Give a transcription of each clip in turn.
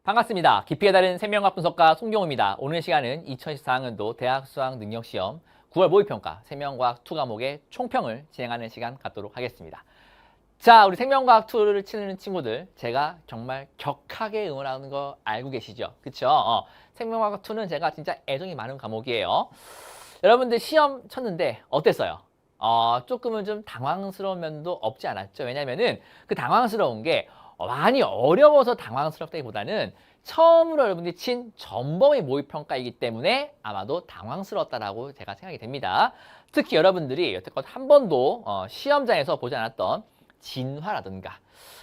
반갑습니다. 깊이에 다른 생명과학 분석가 송경호입니다. 오늘 시간은 2024학년도 대학 수학 능력시험 9월 모의평가 생명과학 2 과목의 총평을 진행하는 시간 갖도록 하겠습니다. 자, 우리 생명과학 2를 치는 친구들, 제가 정말 격하게 응원하는 거 알고 계시죠? 그쵸? 생명과학 2는 제가 진짜 애정이 많은 과목이에요. 여러분들 시험 쳤는데 어땠어요? 조금은 좀 당황스러운 면도 없지 않았죠? 왜냐면은 그 당황스러운 게 많이 어려워서 당황스럽다기보다는 처음으로 여러분들이 친 전범의 모의평가이기 때문에 아마도 당황스러웠다라고 제가 생각이 됩니다. 특히 여러분들이 여태껏 한 번도 시험장에서 보지 않았던 진화라든가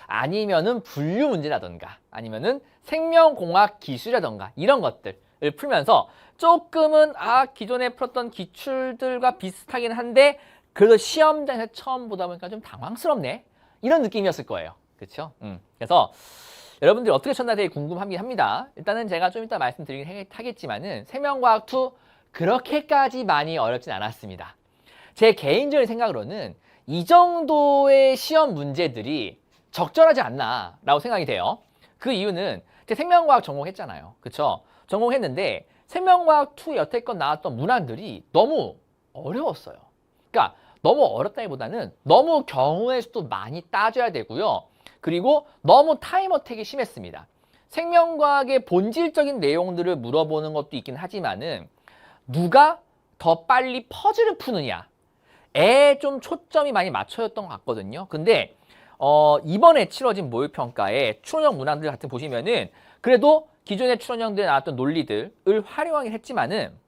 아니면은 분류 문제라든가 아니면은 생명공학 기술이라든가 이런 것들을 풀면서 조금은 기존에 풀었던 기출들과 비슷하긴 한데 그래도 시험장에서 처음 보다 보니까 좀 당황스럽네 이런 느낌이었을 거예요. 그렇죠? 그래서 여러분들이 어떻게 쳤나 되게 궁금하긴 합니다. 일단은 제가 좀 이따 말씀드리긴 하겠지만은 생명과학 2 그렇게까지 많이 어렵진 않았습니다. 제 개인적인 생각으로는 이 정도의 시험 문제들이 적절하지 않나라고 생각이 돼요. 그 이유는 제가 생명과학 전공했잖아요. 그렇죠? 전공했는데 생명과학 2 여태껏 나왔던 문항들이 너무 어려웠어요. 그러니까 너무 어렵다기보다는 너무 경우의 수도 많이 따져야 되고요. 그리고 너무 타임어택이 심했습니다. 생명과학의 본질적인 내용들을 물어보는 것도 있긴 하지만은 누가 더 빨리 퍼즐을 푸느냐에 좀 초점이 많이 맞춰졌던 것 같거든요. 근데 이번에 치러진 모의평가에 추론형 문항들 같은 보시면은 그래도 기존의 추론형들에 나왔던 논리들을 활용하긴 했지만은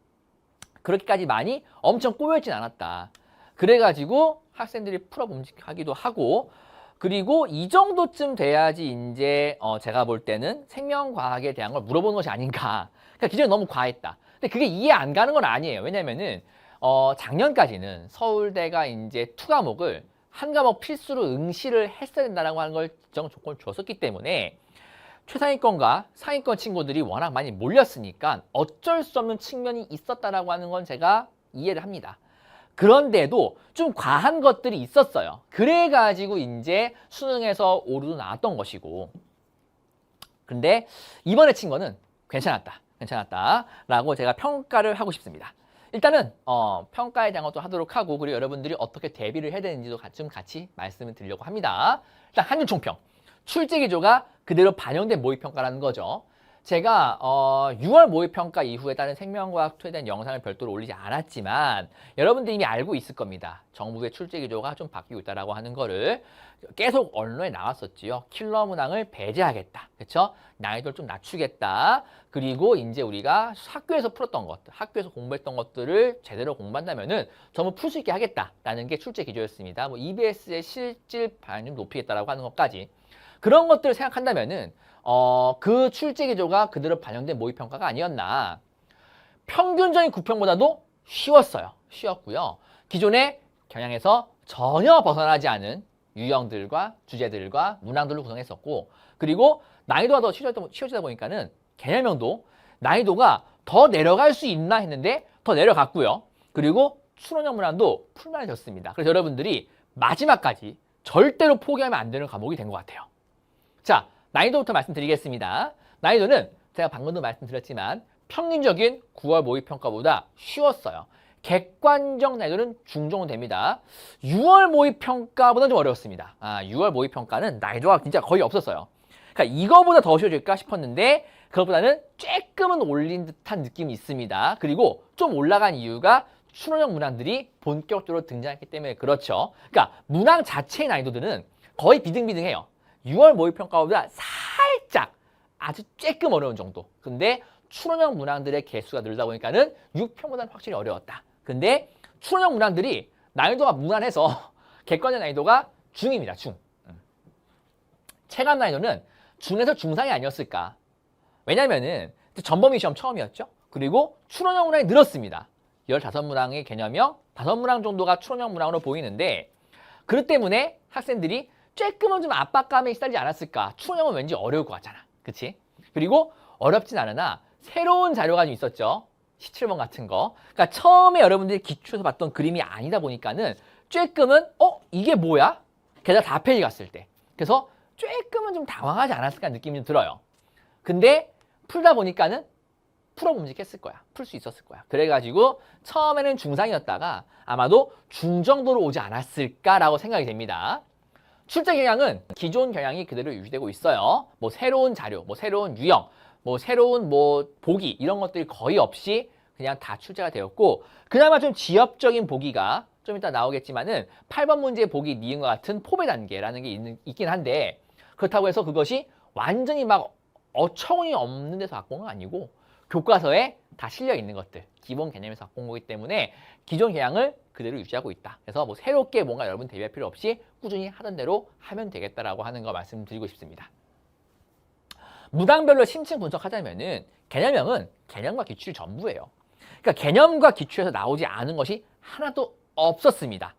그렇게까지 많이 엄청 꼬여있진 않았다. 그래가지고 학생들이 풀어봄직하기도 하고 그리고 이 정도쯤 돼야지 이제 제가 볼 때는 생명과학에 대한 걸 물어보는 것이 아닌가. 그러니까 기존에 너무 과했다. 근데 그게 이해 안 가는 건 아니에요. 왜냐면은 작년까지는 서울대가 이제 2 과목을 한 과목 필수로 응시를 했어야 된다라고 하는 걸 지정 조건을 줬었기 때문에 최상위권과 상위권 친구들이 워낙 많이 몰렸으니까 어쩔 수 없는 측면이 있었다라고 하는 건 제가 이해를 합니다. 그런데도 좀 과한 것들이 있었어요. 그래가지고 이제 수능에서 오류도 나왔던 것이고. 근데 이번에 친 거는 괜찮았다라고 제가 평가를 하고 싶습니다. 일단은 평가에 대한 것도 하도록 하고 그리고 여러분들이 어떻게 대비를 해야 되는지도 좀 같이 말씀을 드리려고 합니다. 일단 한줄 총평. 출제 기조가 그대로 반영된 모의평가라는 거죠. 제가 6월 모의평가 이후에 따른 생명과학 2에 대한 영상을 별도로 올리지 않았지만 여러분들이 이미 알고 있을 겁니다. 정부의 출제 기조가 좀 바뀌고 있다라고 하는 거를 계속 언론에 나왔었지요. 킬러 문항을 배제하겠다. 그렇죠? 난이도를 좀 낮추겠다. 그리고 이제 우리가 학교에서 풀었던 것들, 학교에서 공부했던 것들을 제대로 공부한다면은 전부 풀 수 있게 하겠다라는 게 출제 기조였습니다. 뭐 EBS의 실질 반영 높이겠다라고 하는 것까지. 그런 것들을 생각한다면은 그 출제 기조가 그대로 반영된 모의평가가 아니었나. 평균적인 구평보다도 쉬웠고요. 기존의 경향에서 전혀 벗어나지 않은 유형들과 주제들과 문항들로 구성했었고 그리고 난이도가 더 쉬워지다 보니까는 개념명도 난이도가 더 내려갈 수 있나 했는데 더 내려갔고요. 그리고 추론형 문항도 풀만해졌습니다. 그래서 여러분들이 마지막까지 절대로 포기하면 안 되는 과목이 된 것 같아요. 자, 난이도부터 말씀드리겠습니다. 난이도는 제가 방금도 말씀드렸지만 평균적인 9월 모의평가보다 쉬웠어요. 객관적 난이도는 중정도 됩니다. 6월 모의평가보다는 좀 어려웠습니다. 6월 모의평가는 난이도가 진짜 거의 없었어요. 그러니까 이거보다 더 쉬워질까 싶었는데 그것보다는 조금은 올린 듯한 느낌이 있습니다. 그리고 좀 올라간 이유가 추론형 문항들이 본격적으로 등장했기 때문에 그렇죠. 그러니까 문항 자체의 난이도들은 거의 비등비등해요. 6월 모의평가보다 살짝 아주 조금 어려운 정도. 근데 추론형 문항들의 개수가 늘다 보니까는 6편보다는 확실히 어려웠다. 근데 추론형 문항들이 난이도가 무난해서 객관적 난이도가 중입니다. 중. 체감 난이도는 중에서 중상이 아니었을까. 왜냐면은 전범위 시험 처음이었죠. 그리고 추론형 문항이 늘었습니다. 15문항의 개념형 5문항 정도가 추론형 문항으로 보이는데 그렇기 때문에 학생들이 조금은 좀 압박감에 시달리지 않았을까. 추론형은 왠지 어려울 것 같잖아. 그치? 그리고 어렵진 않으나 새로운 자료가 좀 있었죠. 17번 같은 거. 그러니까 처음에 여러분들이 기초에서 봤던 그림이 아니다 보니까는 조금은 이게 뭐야? 게다가 4페이지 갔을 때. 그래서 조금은 좀 당황하지 않았을까 느낌이 좀 들어요. 근데 풀다 보니까는 풀어봄직했을 거야. 풀 수 있었을 거야. 그래가지고 처음에는 중상이었다가 아마도 중정도로 오지 않았을까라고 생각이 됩니다. 출제 경향은 기존 경향이 그대로 유지되고 있어요. 뭐 새로운 자료, 뭐 새로운 유형, 뭐 새로운 뭐 보기 이런 것들이 거의 없이 그냥 다 출제가 되었고, 그나마 좀 지엽적인 보기가 좀 이따 나오겠지만은 8번 문제 보기 니은과 같은 포배 단계라는 게 있긴 한데, 그렇다고 해서 그것이 완전히 막 어처구니 없는 데서 갖고 온 건 아니고 교과서에 다 실려 있는 것들, 기본 개념에서 갖고 온 거기 때문에 기존 경향을 그대로 유지하고 있다. 그래서 뭐 새롭게 뭔가 여러분 대비할 필요 없이 꾸준히 하던 대로 하면 되겠다라고 하는 거 말씀드리고 싶습니다. 문항별로 심층 분석하자면은 개념형은 개념과 기출이 전부예요. 그러니까 개념과 기출에서 나오지 않은 것이 하나도 없었습니다.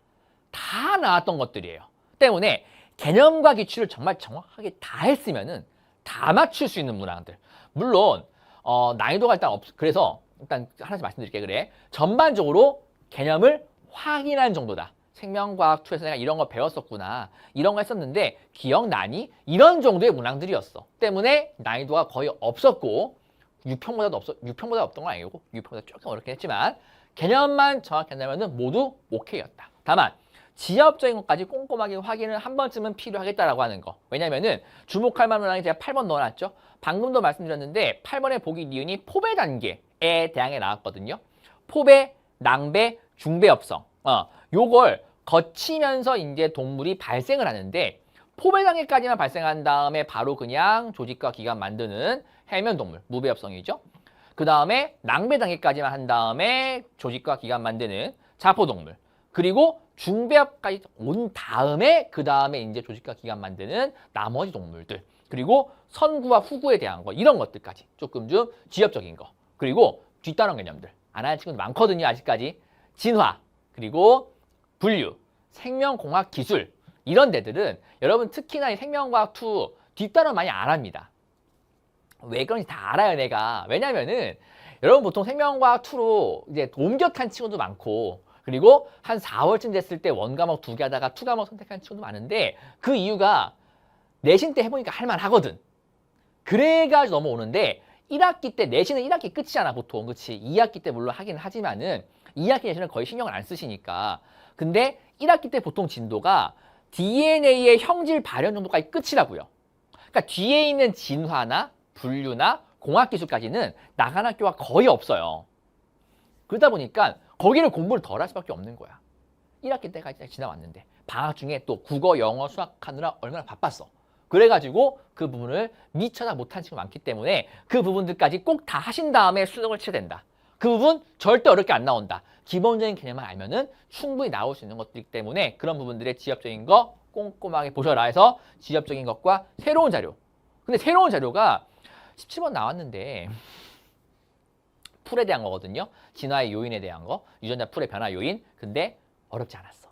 다 나왔던 것들이에요. 때문에 개념과 기출을 정말 정확하게 다 했으면은 다 맞출 수 있는 문항들. 물론 난이도가 일단 그래서 일단 하나씩 말씀드릴게요. 그래. 전반적으로 개념을 확인한 정도다. 생명과학 2에서 내가 이런 거 배웠었구나. 이런 거 했었는데 기억나니? 이런 정도의 문항들이었어. 때문에 난이도가 거의 없었고 6평보다 없던 건 아니고 6평보다 조금 어렵긴 했지만 개념만 정확히 한다면 모두 오케이였다. 다만 지엽적인 것까지 꼼꼼하게 확인을 한 번쯤은 필요하겠다라고 하는 거. 왜냐면은 주목할 만한 문항이 제가 8번 넣어놨죠. 방금도 말씀드렸는데 8번의 보기 니은이 포배 단계에 대항해 나왔거든요. 포배, 낭배, 중배엽성. 요걸 거치면서 이제 동물이 발생을 하는데 포배 단계까지만 발생한 다음에 바로 그냥 조직과 기관 만드는 해면 동물, 무배엽성이죠. 그 다음에 낭배 단계까지만 한 다음에 조직과 기관 만드는 자포 동물. 그리고 중배엽까지 온 다음에 그 다음에 이제 조직과 기관 만드는 나머지 동물들. 그리고 선구와 후구에 대한 거 이런 것들까지 조금 좀 지엽적인 거. 그리고 뒤따른 개념들. 안 하는 친구들 많거든요. 아직까지. 진화, 그리고 분류, 생명공학 기술 이런 데들은 여러분 특히나 이 생명과학 2 뒤따라 많이 안 합니다. 왜 그런지 다 알아요, 내가. 왜냐면은 여러분 보통 생명과학 2로 이제 옮겨 탄 친구도 많고 그리고 한 4월쯤 됐을 때 원과목 2개 하다가 2과목 선택한 친구도 많은데 그 이유가 내신 때 해보니까 할만하거든. 그래가지고 넘어오는데 1학기 때 내신은 1학기 끝이잖아 보통. 그치? 2학기 때 물론 하긴 하지만은 2학기 내신은 거의 신경을 안 쓰시니까. 근데 1학기 때 보통 진도가 DNA의 형질 발현 정도까지 끝이라고요. 그러니까 뒤에 있는 진화나 분류나 공학기술까지는 나간 학교가 거의 없어요. 그러다 보니까 거기를 공부를 덜 할 수밖에 없는 거야. 1학기 때까지 지나왔는데 방학 중에 또 국어, 영어, 수학 하느라 얼마나 바빴어. 그래가지고 그 부분을 미처 다 못한 친구가 많기 때문에 그 부분들까지 꼭 다 하신 다음에 수능을 치야 된다. 그 부분 절대 어렵게 안 나온다. 기본적인 개념만 알면은 충분히 나올 수 있는 것들이기 때문에 그런 부분들의 지엽적인 거 꼼꼼하게 보셔라 해서 지엽적인 것과 새로운 자료. 근데 새로운 자료가 17번 나왔는데 풀에 대한 거거든요. 진화의 요인에 대한 거, 유전자 풀의 변화 요인. 근데 어렵지 않았어.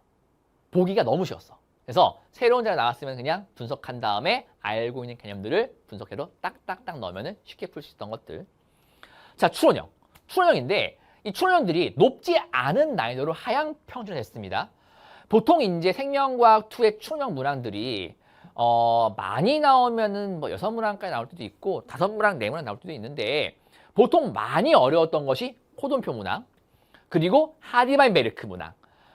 보기가 너무 쉬웠어. 그래서 새로운 자료 나왔으면 그냥 분석한 다음에 알고 있는 개념들을 분석해로 딱딱딱 넣으면 쉽게 풀 수 있던 것들. 자, 추론형. 추론형인데 이 추론형들이 높지 않은 난이도로 하향 평준화됐습니다. 보통 이제 생명과학 2의 추론형 문항들이 많이 나오면은 뭐 6문항까지 나올 때도 있고 5문항, 4문항 나올 때도 있는데 보통 많이 어려웠던 것이 코돈표 문항, 그리고 하디바인베르크 문항,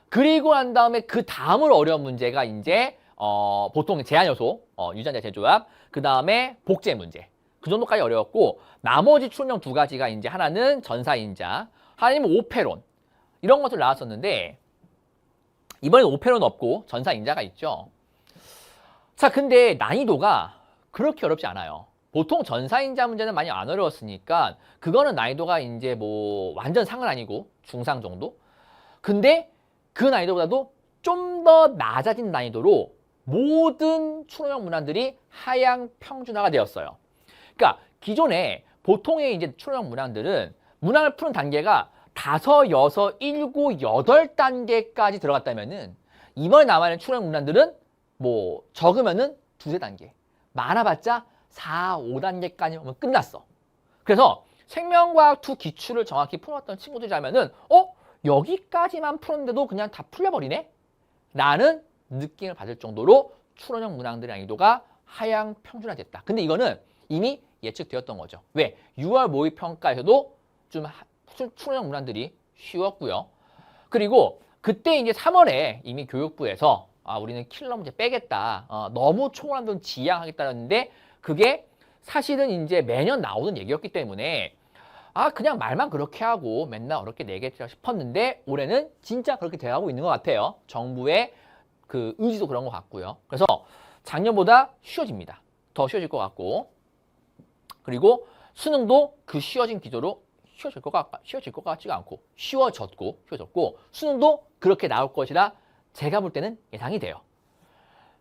그리고 난 다음에 그 다음으로 어려운 문제가 이제 보통 제한 요소, 유전자 재조합, 그 다음에 복제 문제. 그 정도까지 어려웠고 나머지 추론형 2가지가 이제 하나는 전사인자, 하나는 오페론 이런 것들 나왔었는데 이번엔 오페론 없고 전사인자가 있죠. 자, 근데 난이도가 그렇게 어렵지 않아요. 보통 전사인자 문제는 많이 안 어려웠으니까 그거는 난이도가 이제 뭐 완전 상은 아니고 중상 정도. 근데 그 난이도보다도 좀 더 낮아진 난이도로 모든 추론형 문항들이 하향 평준화가 되었어요. 그러니까 기존에 보통의 이제 추론형 문항들은 문항을 푸는 단계가 5, 6, 7, 8단계까지 들어갔다면은 이번에 남아있는 추론형 문항들은 뭐 적으면은 2, 3단계, 많아봤자 4, 5단계까지 오면 끝났어. 그래서 생명과학 2 기출을 정확히 풀었던 친구들이라면은 여기까지만 풀었는데도 그냥 다 풀려버리네? 라는 느낌을 받을 정도로 추론형 문항들의 난이도가 하향 평준화됐다. 근데 이거는 이미 예측되었던 거죠. 왜? 6월 모의평가에서도 좀 수능 문항들이 쉬웠고요. 그리고 그때 이제 3월에 이미 교육부에서 우리는 킬러 문제 빼겠다. 너무 초고난도는 지양하겠다는데 그게 사실은 이제 매년 나오는 얘기였기 때문에 그냥 말만 그렇게 하고 맨날 어렵게 내겠다 싶었는데 올해는 진짜 그렇게 돼가고 있는 것 같아요. 정부의 그 의지도 그런 것 같고요. 그래서 작년보다 쉬워집니다. 더 쉬워질 것 같고 그리고 수능도 그 쉬워진 기조로 쉬워질 것 같지가 않고 쉬워졌고 수능도 그렇게 나올 것이라 제가 볼 때는 예상이 돼요.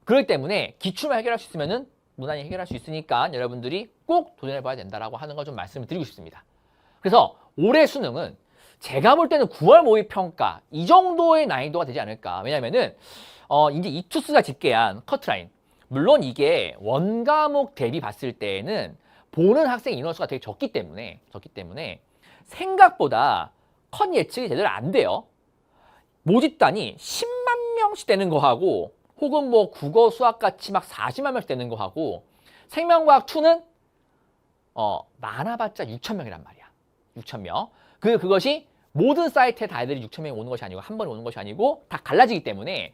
그렇기 때문에 기출만 해결할 수 있으면은 무난히 해결할 수 있으니까 여러분들이 꼭 도전해봐야 된다라고 하는 걸 좀 말씀을 드리고 싶습니다. 그래서 올해 수능은 제가 볼 때는 9월 모의평가 이 정도의 난이도가 되지 않을까. 왜냐면은 이제 이투스가 집계한 커트라인 물론 이게 원과목 대비 봤을 때에는 보는 학생 인원수가 되게 적기 때문에 생각보다 컷 예측이 제대로 안 돼요. 모집단이 10만 명씩 되는 거 하고 혹은 뭐 국어 수학 같이 막 40만 명씩 되는 거 하고 생명과학 2는 많아봤자 6천 명이란 말이야. 6천 명. 그것이 모든 사이트에 다 애들이 6천 명이 오는 것이 아니고 한 번에 오는 것이 아니고 다 갈라지기 때문에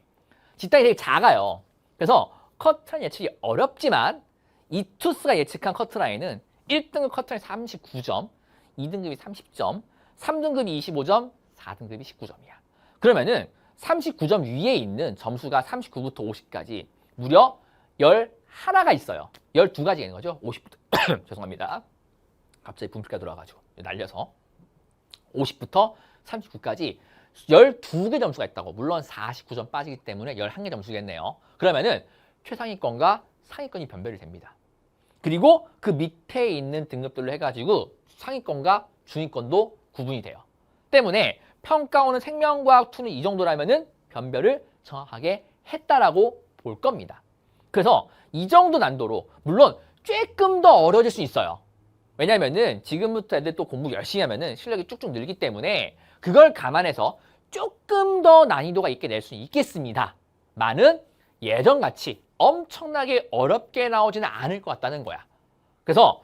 집단이 되게 작아요. 그래서 커트라인 예측이 어렵지만 이투스가 예측한 커트라인은 1등급 커트라인 39점, 2등급이 30점, 3등급이 25점, 4등급이 19점이야. 그러면은 39점 위에 있는 점수가 39부터 50까지 무려 11가 있어요. 12가지가 있는 거죠. 50부터 죄송합니다. 갑자기 분필가 들어와가지고 날려서 50부터 39까지 12개 점수가 있다고. 물론 49점 빠지기 때문에 11개 점수겠네요. 그러면은 최상위권과 상위권이 변별이 됩니다. 그리고 그 밑에 있는 등급들로 해가지고 상위권과 중위권도 구분이 돼요. 때문에 평가원은 생명과학 2는 이 정도라면은 변별을 정확하게 했다라고 볼 겁니다. 그래서 이 정도 난도로 물론 조금 더 어려워질 수 있어요. 왜냐면은 지금부터 애들 또 공부 열심히 하면은 실력이 쭉쭉 늘기 때문에 그걸 감안해서 조금 더 난이도가 있게 낼 수 있겠습니다. 많은 예전같이 엄청나게 어렵게 나오지는 않을 것 같다는 거야. 그래서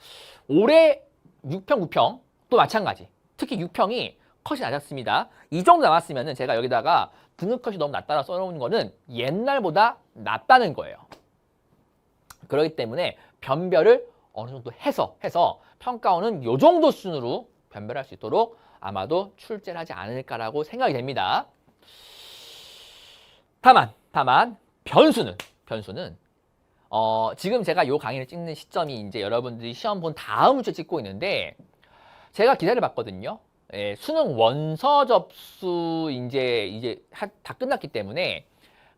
올해 6평, 9평 또 마찬가지. 특히 6평이 컷이 낮았습니다. 이 정도 나왔으면은 제가 여기다가 등급 컷이 너무 낮다라 써놓은 거는 옛날보다 낮다는 거예요. 그렇기 때문에 변별을 어느 정도 해서 평가원은 이 정도 수준으로 변별할 수 있도록 아마도 출제를 하지 않을까라고 생각이 됩니다. 다만 변수는 지금 제가 이 강의를 찍는 시점이 이제 여러분들이 시험 본 다음 주에 찍고 있는데 제가 기사를 봤거든요. 수능 원서 접수 이제 다 끝났기 때문에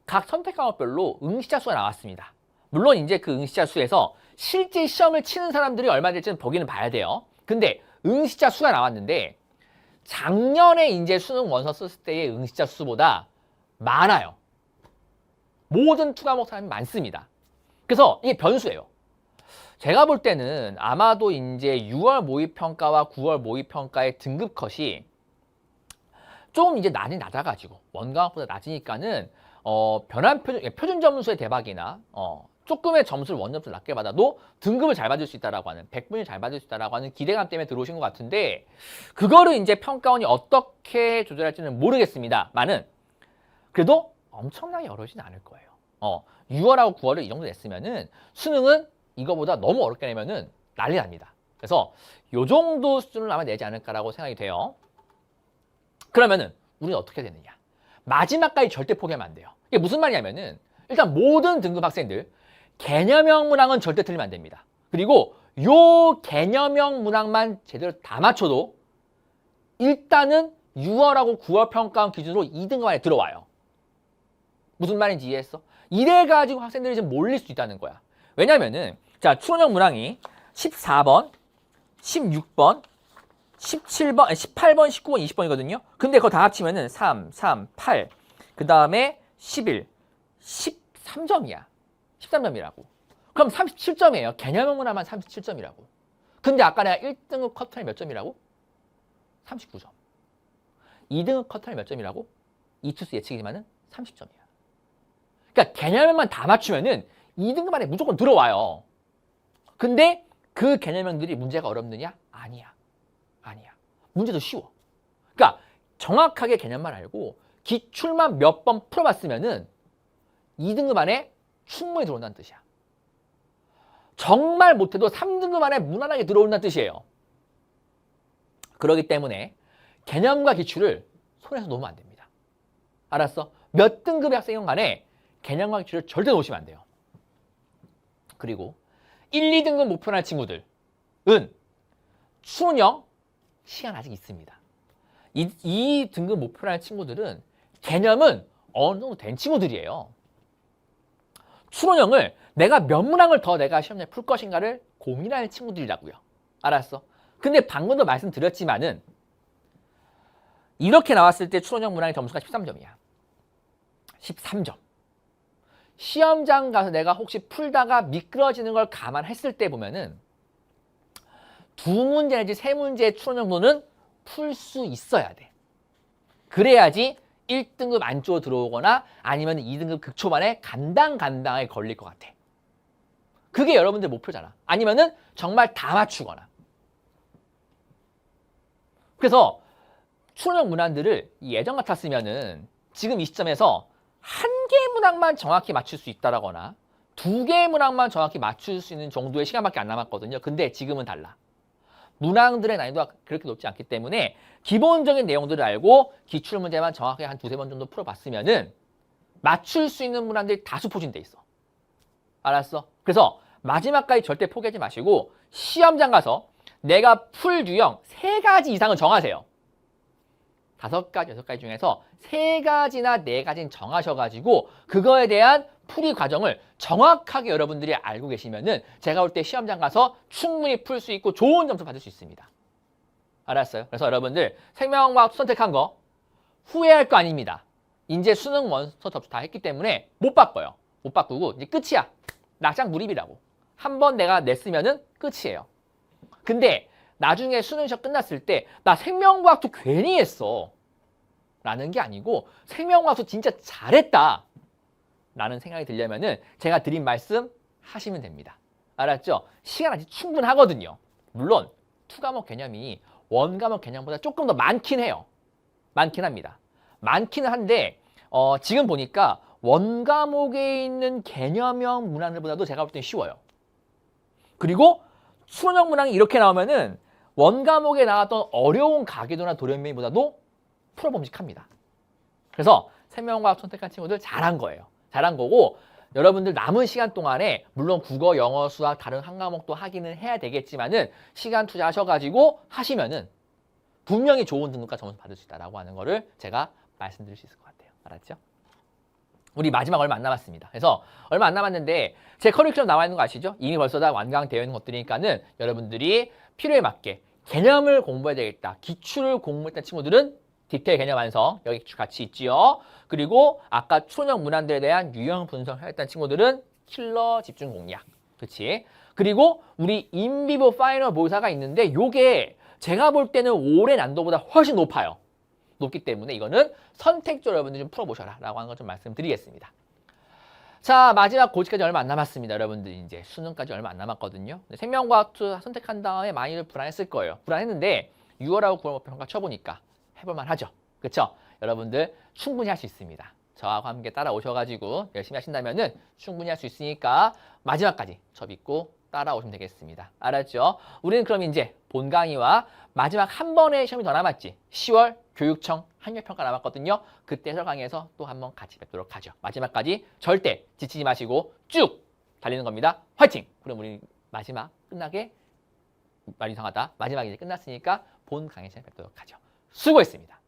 각 선택 과목별로 응시자 수가 나왔습니다. 물론 이제 그 응시자 수에서 실제 시험을 치는 사람들이 얼마 될지는 보기는 봐야 돼요. 근데 응시자 수가 나왔는데 작년에 이제 수능 원서 썼을 때의 응시자 수보다 많아요. 모든 투과목 사람이 많습니다. 그래서 이게 변수예요. 제가 볼 때는 아마도 이제 6월 모의평가와 9월 모의평가의 등급 컷이 좀 이제 낮아가지고 원과목보다 낮으니까는 변환 표준 점수의 대박이나 조금의 점수를 원점수를 낮게 받아도 등급을 잘 받을 수 있다라고 하는 100분을 잘 받을 수 있다라고 하는 기대감 때문에 들어오신 것 같은데 그거를 이제 평가원이 어떻게 조절할지는 모르겠습니다만은 그래도 엄청나게 어려우진 않을 거예요. 6월하고 9월을 이 정도 냈으면은 수능은 이거보다 너무 어렵게 내면은 난리 납니다. 그래서 요 정도 수준을 아마 내지 않을까라고 생각이 돼요. 그러면은 우리는 어떻게 되느냐? 마지막까지 절대 포기하면 안 돼요. 이게 무슨 말이냐면은 일단 모든 등급 학생들 개념형 문항은 절대 틀리면 안 됩니다. 그리고 요 개념형 문항만 제대로 다 맞춰도 일단은 6월하고 9월 평가원 기준으로 2등급 안에 들어와요. 무슨 말인지 이해했어? 이래가지고 학생들이 좀 몰릴 수 있다는 거야. 왜냐면은 자 추론형 문항이 14번, 16번, 17번, 18번, 19번, 20번이거든요. 근데 그거 다 합치면은 3, 8, 그 다음에 11, 13점이야. 13점이라고. 그럼 37점이에요. 개념형 문항만 37점이라고. 근데 아까 내가 1등급 커트라인 몇 점이라고? 39점. 2등급 커트라인 몇 점이라고? 이투스 예측이지만은 30점이야. 그러니까 개념형만 다 맞추면은 2등급 안에 무조건 들어와요. 근데 그 개념형들이 문제가 어렵느냐? 아니야. 아니야. 문제도 쉬워. 그러니까 정확하게 개념만 알고 기출만 몇 번 풀어봤으면은 2등급 안에 충분히 들어온다는 뜻이야. 정말 못해도 3등급 안에 무난하게 들어온다는 뜻이에요. 그렇기 때문에 개념과 기출을 손에서 놓으면 안 됩니다. 알았어? 몇 등급의 학생이건 간에 개념과 기출을 절대 놓으시면 안 돼요. 그리고 1, 2등급 목표로 할 친구들은 수능 시간 아직 있습니다. 2등급 목표로 할 친구들은 개념은 어느 정도 된 친구들이에요. 수능을 내가 몇 문항을 더 내가 시험장에 풀 것인가를 고민할 친구들이라고요. 알았어? 근데 방금도 말씀드렸지만은 이렇게 나왔을 때 추론형 문항의 점수가 13점이야. 13점. 시험장 가서 내가 혹시 풀다가 미끄러지는 걸 감안했을 때 보면은 2문제 내지 3문제의 추론 정도는 풀 수 있어야 돼. 그래야지 1등급 안쪽으로 들어오거나 아니면 2등급 극초반에 간당간당하게 걸릴 것 같아. 그게 여러분들 목표잖아. 아니면은 정말 다 맞추거나. 그래서 추론형 문항들을 예전 같았으면은 지금 이 시점에서 한 개의 문항만 정확히 맞출 수 있다라거나 2개의 문항만 정확히 맞출 수 있는 정도의 시간밖에 안 남았거든요. 근데 지금은 달라. 문항들의 난이도가 그렇게 높지 않기 때문에 기본적인 내용들을 알고 기출문제만 정확하게 한 2-3번 정도 풀어봤으면은 맞출 수 있는 문항들이 다수 포진돼 있어. 알았어? 그래서 마지막까지 절대 포기하지 마시고 시험장 가서 내가 풀 유형 3가지 이상은 정하세요. 5가지, 6가지 중에서 3가지나 4가지는 정하셔가지고 그거에 대한 풀이 과정을 정확하게 여러분들이 알고 계시면은 제가 볼 때 시험장 가서 충분히 풀 수 있고 좋은 점수 받을 수 있습니다. 알았어요? 그래서 여러분들 생명과학 선택한 거 후회할 거 아닙니다. 이제 수능 원서 접수 다 했기 때문에 못 바꿔요. 못 바꾸고 이제 끝이야. 낙장 무립이라고. 한번 내가 냈으면은 끝이에요. 근데 나중에 수능 시험 끝났을 때 나 생명과학도 괜히 했어 라는 게 아니고 생명과학도 진짜 잘했다 라는 생각이 들려면은 제가 드린 말씀 하시면 됩니다. 알았죠? 시간 아직 충분하거든요. 물론 2과목 개념이 1과목 개념보다 조금 더 많긴 해요. 많긴 합니다. 많기는 한데 지금 보니까 1과목에 있는 개념형 문항들보다도 제가 볼 땐 쉬워요. 그리고 수능형 문항이 이렇게 나오면은 1과목에 나왔던 어려운 가계도나 돌연변이보다도 풀어봄직합니다. 그래서 생명과학 선택한 친구들 잘한 거예요. 잘한 거고 여러분들 남은 시간 동안에 물론 국어, 영어, 수학 다른 한 과목도 하기는 해야 되겠지만은 시간 투자하셔가지고 하시면은 분명히 좋은 등급과 점수 받을 수 있다라고 하는 거를 제가 말씀드릴 수 있을 것 같아요. 알았죠? 우리 마지막 얼마 안 남았습니다. 그래서 얼마 안 남았는데 제 커리큘럼 나와 있는 거 아시죠? 이미 벌써 다 완강되어 있는 것들이니까는 여러분들이 필요에 맞게 개념을 공부해야 되겠다. 기출을 공부했던 친구들은 디테일 개념 완성 여기 같이 있지요. 그리고 아까 추론형 문항들에 대한 유형 분석을 했던 친구들은 킬러 집중 공략. 그치? 그리고 우리 인비보 파이널 모의사가 있는데 요게 제가 볼 때는 올해 난도보다 훨씬 높아요. 높기 때문에 이거는 선택적으로 여러분들 좀 풀어보셔라 라고 하는 걸 좀 말씀드리겠습니다. 자, 마지막 고시까지 얼마 안 남았습니다. 여러분들 이제 수능까지 얼마 안 남았거든요. 생명과학 선택한 다음에 많이들 불안했을 거예요. 불안했는데 6월하고 9월 목표 평가 쳐보니까 해볼만 하죠. 그쵸? 여러분들 충분히 할 수 있습니다. 저하고 함께 따라오셔가지고 열심히 하신다면은 충분히 할 수 있으니까 마지막까지 저 믿고 따라오시면 되겠습니다. 알았죠? 우리는 그럼 이제 본 강의와 마지막 한 번의 시험이 더 남았지. 10월 교육청 학력평가 남았거든요. 그때 해설 강의에서 또 한 번 같이 뵙도록 하죠. 마지막까지 절대 지치지 마시고 쭉 달리는 겁니다. 화이팅! 그럼 우리 마지막 끝나게 말이 이상하다. 마지막이 이제 끝났으니까 본 강의에서 뵙도록 하죠. 수고했습니다.